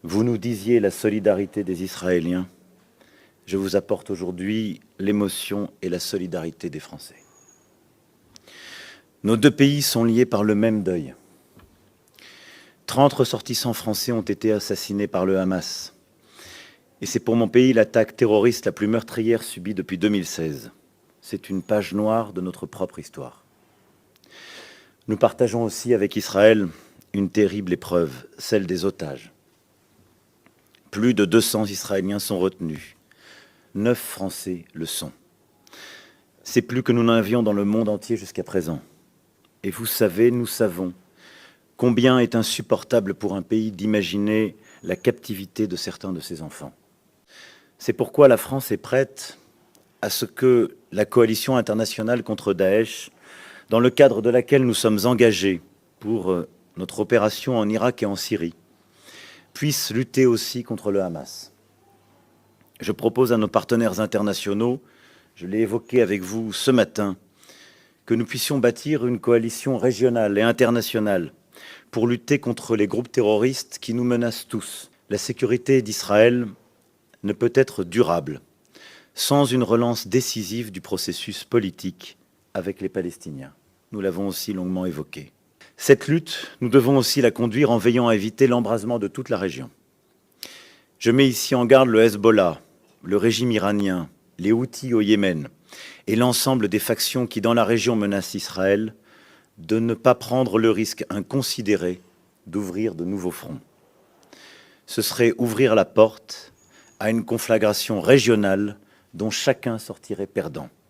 Vous nous disiez la solidarité des Israéliens. Je vous apporte aujourd'hui l'émotion et la solidarité des Français. Nos deux pays sont liés par le même deuil. 30 ressortissants français ont été assassinés par le Hamas. Et c'est pour mon pays l'attaque terroriste la plus meurtrière subie depuis 2016. C'est une page noire de notre propre histoire. Nous partageons aussi avec Israël une terrible épreuve, celle des otages. Plus de 200 Israéliens sont retenus. 9 Français le sont. C'est plus que nous n'en avions dans le monde entier jusqu'à présent. Et vous savez, nous savons, combien est insupportable pour un pays d'imaginer la captivité de certains de ses enfants. C'est pourquoi la France est prête à ce que la coalition internationale contre Daesh, dans le cadre de laquelle nous sommes engagés pour notre opération en Irak et en Syrie, puisse lutter aussi contre le Hamas. Je propose à nos partenaires internationaux, je l'ai évoqué avec vous ce matin, que nous puissions bâtir une coalition régionale et internationale pour lutter contre les groupes terroristes qui nous menacent tous. La sécurité d'Israël ne peut être durable sans une relance décisive du processus politique avec les Palestiniens. Nous l'avons aussi longuement évoqué. Cette lutte, nous devons aussi la conduire en veillant à éviter l'embrasement de toute la région. Je mets ici en garde le Hezbollah, le régime iranien, les Houthis au Yémen et l'ensemble des factions qui, dans la région, menacent Israël, de ne pas prendre le risque inconsidéré d'ouvrir de nouveaux fronts. Ce serait ouvrir la porte à une conflagration régionale dont chacun sortirait perdant.